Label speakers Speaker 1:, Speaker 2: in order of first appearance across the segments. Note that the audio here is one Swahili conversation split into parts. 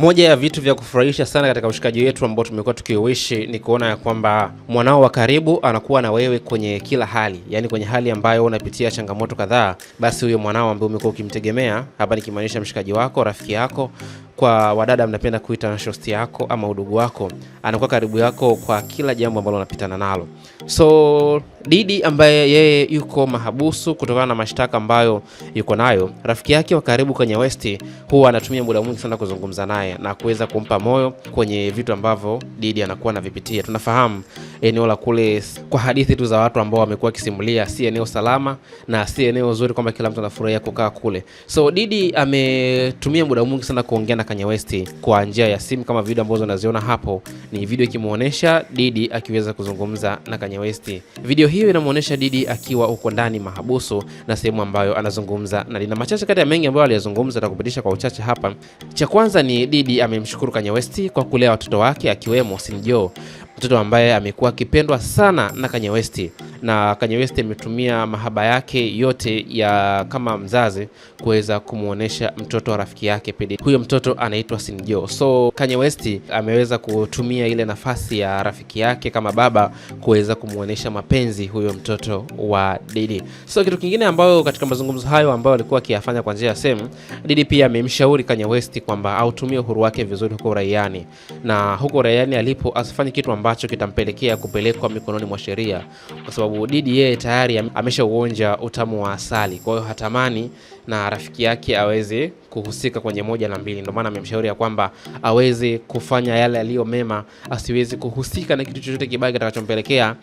Speaker 1: Moja ya vitu vya kufurahisha sana katika ushikaji wetu ambao tumekuwa tukiuishi ni kuona ya kwamba mwanao wa karibu anakuwa na wewe kwenye kila hali. Yaani kwenye hali ambayo unapitia changamoto kadhaa, basi huyo mwanao ambaye umekuwa ukimtegemea, hapa nikimaanisha mshikaji wako, rafiki yako, kwa wadada mnapenda kuita na shosti yako ama udugu wako, anakuwa karibu yako kwa kila jambo ambalo unapitana nalo. So Didi ambaye yeye yuko mahabusu kutokana na mashtaka ambayo yuko nayo, rafiki yake wa karibu kwenye West huwa anatumia muda mwingi sana kuzungumza naye na kuweza kumpa moyo kwenye vitu ambavyo Didi anakuwa anavipitia. Tunafahamu eneo la kule, kwa hadithi tu za watu ambao wamekuwa kisimulia, si eneo salama na si eneo zuri kwamba kila mtu anafurahia kukaa kule. So Didi ametumia muda mwingi sana kuongea na Kanye West kwa njia ya simu, kama video ambazo unaziona hapo ni video ikimuonesha Didi akiweza kuzungumza na Kanye West. Video hiyo inamuonesha Didi akiwa uko ndani mahabusu na sehemu ambayo anazungumza na Dina. Machache kati ya mengi ambayo aliyazungumza na kupitisha kwa uchache hapa. Cha kwanza ni Didi amemshukuru Kanye West kwa kulea watoto wake akiwemo Sinjo, mtoto ambaye amekuwa akipendwa sana na Kanye West, na Kanye West ametumia mahaba yake yote ya kama mzazi kuweza kumuonesha mtoto wa rafiki yake pedi. Huyo mtoto anaitwa Sinjo. So Kanye West ameweza kutumia ile nafasi ya rafiki yake kama baba kuweza kumuonesha mapenzi huyo mtoto wa Didi. So kitu kingine ambayo katika mazungumzo hayo ambayo alikuwa akiyafanya kwa njia ya simu, Didi pia amemshauri Kanye West kwamba autumie uhuru wake vizuri huko uraiani, na huko uraiani alipo asifanye kitu ambacho kitampelekea kupelekwa mikononi mwa sheria, kwa sababu Didi yeye tayari ameshauonja utamu wa asali. Kwa hiyo hatamani na rafiki yake aweze kuhusika kwenye moja na mbili. Ndio maana amemshauri ya kwamba aweze kufanya yale yaliyo mema, asiwezi kuhusika na kitu chochote kibaya kitakachompelekea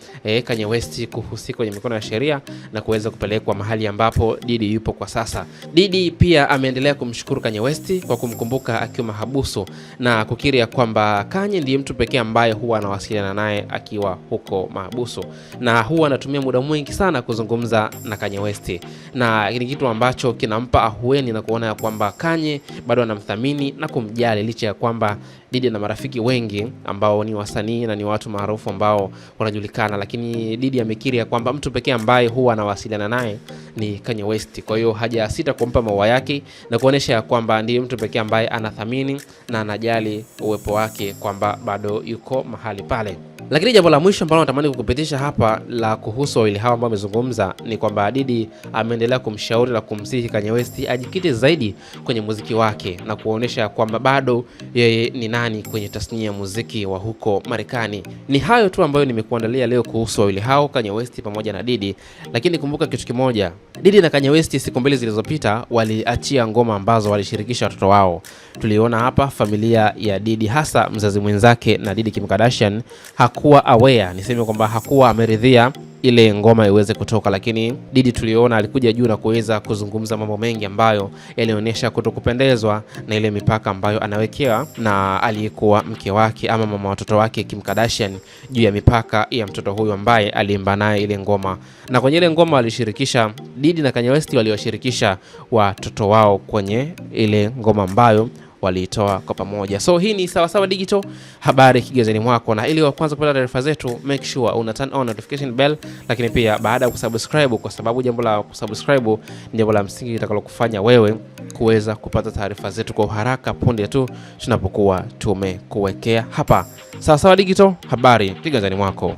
Speaker 1: Kanye West kuhusika kwenye mikono ya sheria na kuweza kupelekwa mahali ambapo Didi yupo kwa sasa. Didi pia ameendelea kumshukuru Kanye West kwa kumkumbuka akiwa mahabusu na kukiri ya kwamba Kanye ndiye mtu pekee ambaye huwa anawasiliana naye akiwa huko mahabusu, na huwa anatumia muda mwingi sana kuzungumza na Kanye West, na ni kitu ambacho kinampa ahueni na kuona ya kwamba Kanye bado anamthamini na kumjali, licha ya kwamba Didi na marafiki wengi ambao ni wasanii na ni watu maarufu ambao wanajulikana, lakini Didi amekiri ya kwamba mtu pekee ambaye huwa anawasiliana naye ni Kanye West. Kwa hiyo hajasita kumpa maua yake na kuonesha ya kwamba ndiye mtu pekee ambaye anathamini na anajali uwepo wake, kwamba bado yuko mahali pale. Lakini jambo la mwisho ambalo natamani kukupitisha hapa la kuhusu wawili hawa ambao wamezungumza ni kwamba Didi ameendelea kumshauri na kumsihi Kanye West ajikite zaidi kwenye muziki wake na kuonesha kwamba bado yeye ni nani kwenye tasnia ya muziki wa huko Marekani. Ni hayo tu ambayo nimekuandalia leo kuhusu wawili hao, Kanye West pamoja na Didi. Lakini kumbuka kitu kimoja, Didi na Kanye West siku mbili zilizopita waliachia ngoma ambazo walishirikisha watoto wao. Tuliona hapa familia ya Didi, hasa mzazi mwenzake na Didi Kim Kardashian, hakuwa aware, niseme kwamba hakuwa ameridhia ile ngoma iweze kutoka, lakini Didi tuliona alikuja juu na kuweza kuzungumza mambo mengi ambayo yalionyesha kutokupendezwa na ile mipaka ambayo anawekewa na aliyekuwa mke wake ama mama watoto wake Kim Kardashian, juu ya mipaka ya mtoto huyu ambaye aliimba naye ile ngoma. Na kwenye ile ngoma walishirikisha Didi na Kanye West waliwashirikisha watoto wao kwenye ile ngoma ambayo waliitoa kwa pamoja. So hii ni Sawasawa Digital, habari kigezeni mwako, na ili wa kwanza kupata taarifa zetu make sure una turn on notification bell, lakini pia baada ya kusubscribe, kwa sababu jambo la kusubscribe ni jambo la msingi litakalokufanya wewe kuweza kupata taarifa zetu kwa haraka punde tu tunapokuwa tumekuwekea hapa. Sawasawa Digital, habari kigezeni mwako.